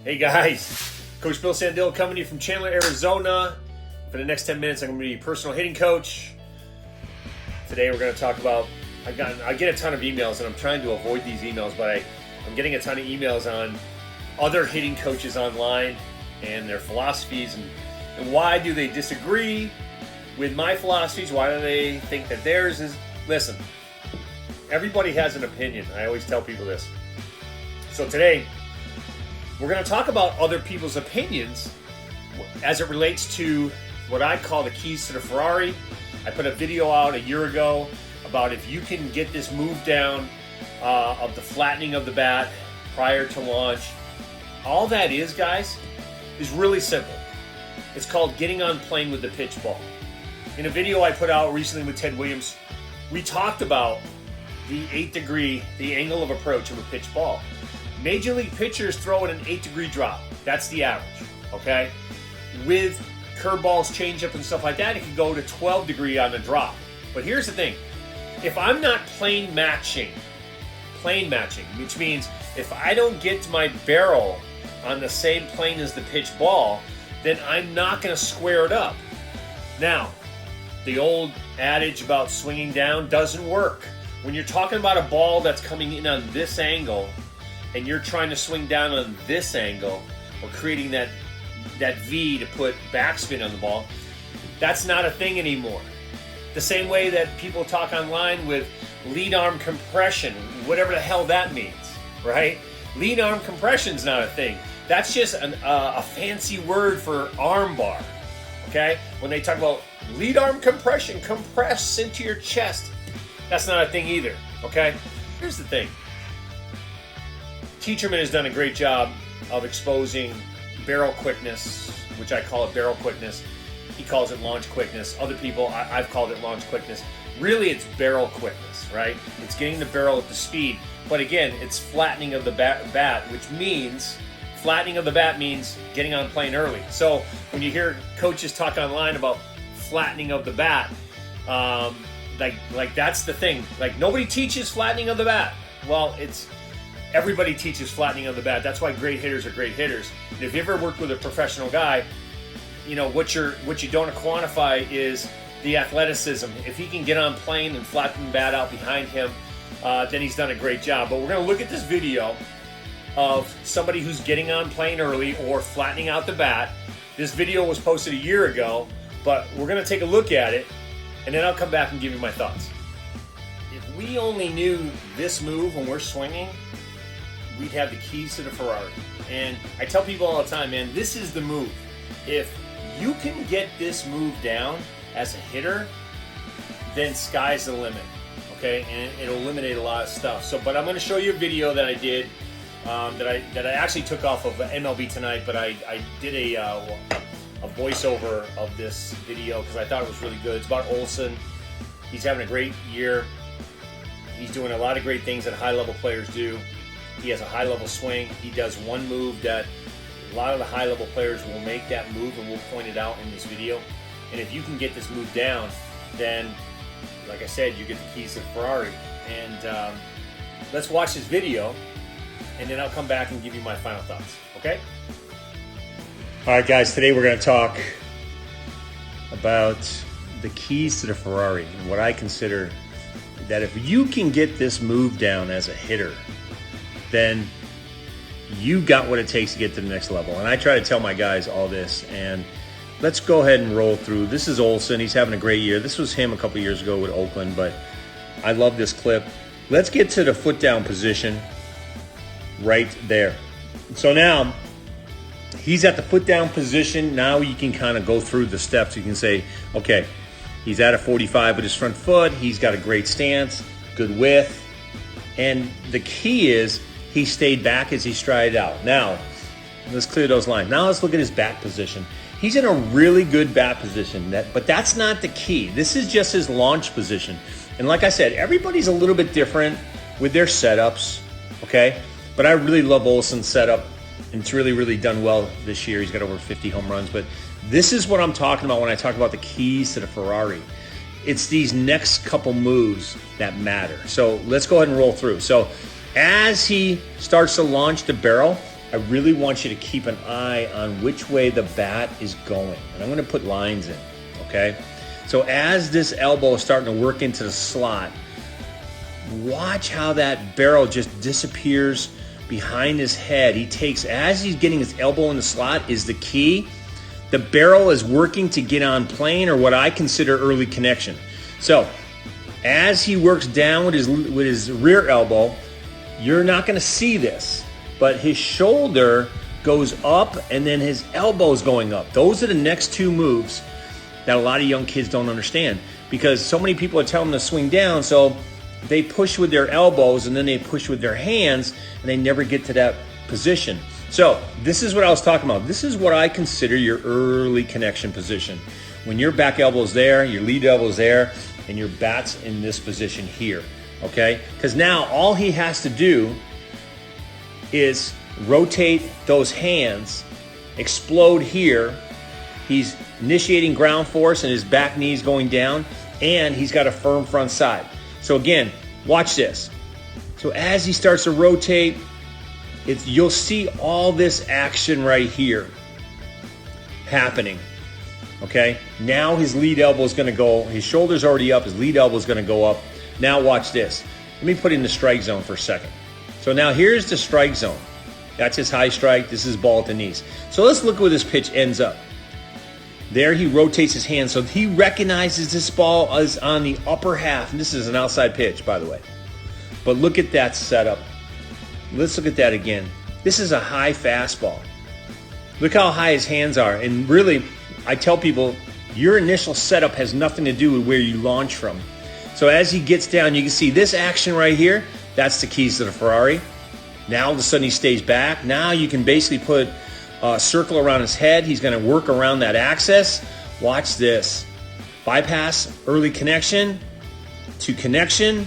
Hey guys, Coach Bill Sandil coming to you from Chandler, Arizona. For the next 10 minutes, I'm going to be your personal hitting coach. Today we're going to talk about, I get a ton of emails, and I'm trying to avoid these emails, but I'm getting a ton of emails on other hitting coaches online and their philosophies, and why do they disagree with my philosophies? Why do they think that theirs is... Listen, everybody has an opinion. I always tell people this. So today, we're going to talk about other people's opinions as it relates to what I call the keys to the Ferrari. I put a video out a year ago about if you can get this move down of the flattening of the bat prior to launch. All that is, guys, is really simple. It's called getting on plane with the pitch ball. In a video I put out recently with Ted Williams, we talked about the 8-degree, the angle of approach of a pitch ball. Major league pitchers throw at an 8-degree drop. That's the average, okay? With curveballs, changeup, and stuff like that, it can go to 12-degree on a drop. But here's the thing. If I'm not plane matching, which means if I don't get my barrel on the same plane as the pitch ball, then I'm not going to square it up. Now, the old adage about swinging down doesn't work. When you're talking about a ball that's coming in on this angle, and you're trying to swing down on this angle, or creating that V to put backspin on the ball, that's not a thing anymore. The same way that people talk online with lead arm compression, whatever the hell that means, right? Lead arm compression's not a thing. That's just a fancy word for arm bar, okay? When they talk about lead arm compression, compress into your chest, that's not a thing either, okay? Here's the thing. Teacherman has done a great job of exposing barrel quickness, which I call it barrel quickness. He calls it launch quickness. Other people, I've called it launch quickness. Really, it's barrel quickness, right? It's getting the barrel at the speed. But again, it's flattening of the bat, which means, flattening of the bat means getting on plane early. So when you hear coaches talk online about flattening of the bat, like that's the thing. Like, nobody teaches flattening of the bat. Well, everybody teaches flattening of the bat. That's why great hitters are great hitters. And if you ever worked with a professional guy, you know what you don't quantify is the athleticism. If he can get on plane and flatten the bat out behind him, then he's done a great job. But we're going to look at this video of somebody who's getting on plane early or flattening out the bat. This video was posted a year ago, but we're going to take a look at it, and then I'll come back and give you my thoughts. If we only knew this move when we're swinging, we'd have the keys to the Ferrari. And I tell people all the time, man, this is the move. If you can get this move down as a hitter, then sky's the limit, okay? And it'll eliminate a lot of stuff. But I'm going to show you a video that I did that I actually took off of MLB Tonight, but I did a voiceover of this video because I thought it was really good. It's about Olson. He's having a great year. He's doing a lot of great things that high-level players do. He has a high-level swing. He does one move that a lot of the high-level players will make that move, and we'll point it out in this video. And if you can get this move down, then, like I said, you get the keys to the Ferrari. And let's watch this video, and then I'll come back and give you my final thoughts, okay? All right, guys, today we're going to talk about the keys to the Ferrari and what I consider that if you can get this move down as a hitter, then you got what it takes to get to the next level. And I try to tell my guys all this, and let's go ahead and roll through. This is Olson. He's having a great year. This was him a couple years ago with Oakland, but I love this clip. Let's get to the foot down position right there. So now he's at the foot down position. Now you can kind of go through the steps. You can say, okay, he's at a 45 with his front foot. He's got a great stance, good width. And the key is he stayed back as he strided out. Now, let's clear those lines. Now let's look at his bat position. He's in a really good bat position, but that's not the key. This is just his launch position. And like I said, everybody's a little bit different with their setups, okay? But I really love Olson's setup, and it's really, really done well this year. He's got over 50 home runs. But this is what I'm talking about when I talk about the keys to the Ferrari. It's these next couple moves that matter. So let's go ahead and roll through. So as he starts to launch the barrel, I really want you to keep an eye on which way the bat is going. And I'm going to put lines in, okay? So as this elbow is starting to work into the slot, watch how that barrel just disappears behind his head. As he's getting his elbow in the slot is the key. The barrel is working to get on plane, or what I consider early connection. So as he works down with his rear elbow, you're not going to see this, but his shoulder goes up and then his elbow's going up. Those are the next two moves that a lot of young kids don't understand, because so many people are telling them to swing down, so they push with their elbows and then they push with their hands and they never get to that position. So this is what I was talking about. This is what I consider your early connection position. When your back elbow's there, your lead elbow's there, and your bat's in this position here, okay? Because now all he has to do is rotate those hands, explode here. He's initiating ground force and his back knee's going down, and he's got a firm front side. So again, watch this. So as he starts to rotate, you'll see all this action right here happening. Okay, now his lead elbow is going to go, his shoulder's already up, his lead elbow is going to go up. Now watch this. Let me put in the strike zone for a second. So now here's the strike zone. That's his high strike, this is ball at the knees. So let's look where this pitch ends up. There he rotates his hand, so he recognizes this ball is on the upper half. And this is an outside pitch, by the way. But look at that setup. Let's look at that again. This is a high fastball. Look how high his hands are. And really, I tell people, your initial setup has nothing to do with where you launch from. So as he gets down, you can see this action right here. That's the keys to the Ferrari. Now all of a sudden he stays back. Now you can basically put a circle around his head. He's going to work around that axis. Watch this. Bypass, early connection, to connection,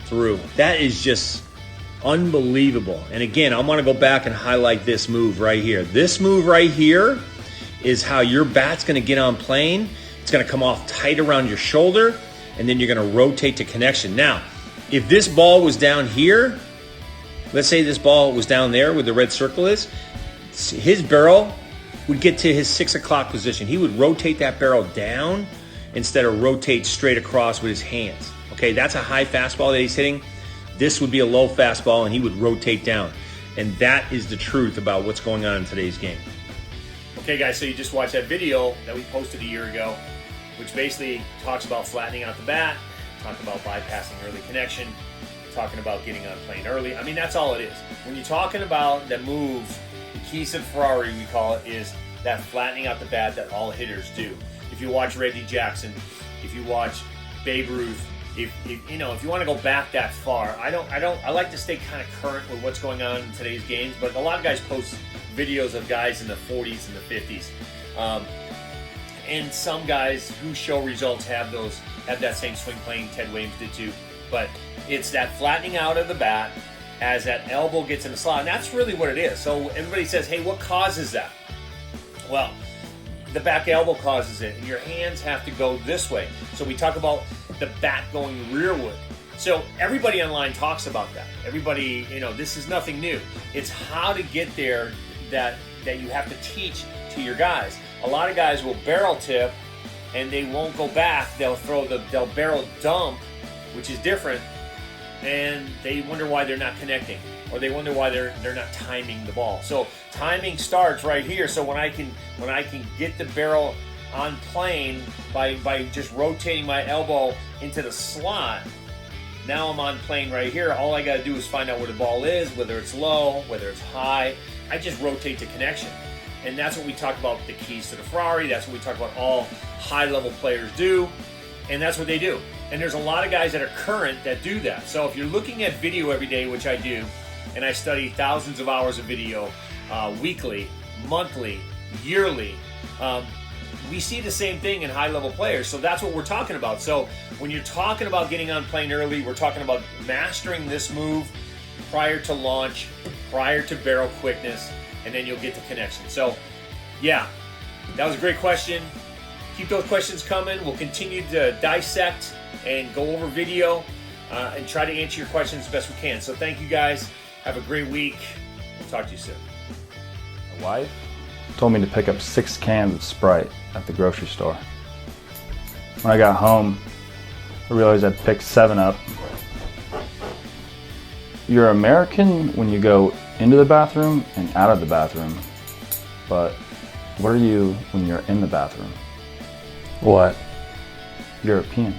through. That is just unbelievable. And again, I want to go back and highlight this move right here. This move right here is how your bat's going to get on plane. It's going to come off tight around your shoulder, and then you're going to rotate to connection. Now, if this ball was down here, let's say this ball was down there where the red circle is, his barrel would get to his 6 o'clock position. He would rotate that barrel down instead of rotate straight across with his hands. Okay, that's a high fastball that he's hitting. This would be a low fastball, and he would rotate down. And that is the truth about what's going on in today's game. Okay, guys, so you just watched that video that we posted a year ago, which basically talks about flattening out the bat, talking about bypassing early connection, talking about getting on plane early. I mean, that's all it is. When you're talking about the move, the keys to the Ferrari, we call it, is that flattening out the bat that all hitters do. If you watch Reggie Jackson, if you watch Babe Ruth, if you want to go back that far, I like to stay kind of current with what's going on in today's games, but a lot of guys post videos of guys in the 40s and the 50s. And some guys who show results have that same swing plane. Ted Williams did too. But it's that flattening out of the bat as that elbow gets in the slot. And that's really what it is. So everybody says, hey, what causes that? Well, the back elbow causes it, and your hands have to go this way. So we talk about the bat going rearward. So everybody online talks about that. Everybody, this is nothing new. It's how to get there that you have to teach to your guys. A lot of guys will barrel tip and they won't go back. They'll barrel dump, which is different, and they wonder why they're not connecting, or they wonder why they're not timing the ball. So timing starts right here. So when I can get the barrel on plane by just rotating my elbow into the slot, now I'm on plane right here. All I got to do is find out where the ball is, whether it's low, whether it's high. I just rotate to connection. And that's what we talk about, the keys to the Ferrari. That's what we talk about all high-level players do. And that's what they do. And there's a lot of guys that are current that do that. So if you're looking at video every day, which I do, and I study thousands of hours of video weekly, monthly, yearly, we see the same thing in high-level players. So that's what we're talking about. So when you're talking about getting on plane early, we're talking about mastering this move prior to launch, prior to barrel quickness, and then you'll get the connection. So, yeah, that was a great question. Keep those questions coming. We'll continue to dissect and go over video and try to answer your questions as best we can. So thank you guys. Have a great week, Talk to you soon. My wife told me to pick up 6 cans of Sprite at the grocery store. When I got home, I realized I'd picked 7 up. You're American when you go into the bathroom and out of the bathroom, but what are you when you're in the bathroom? What? European.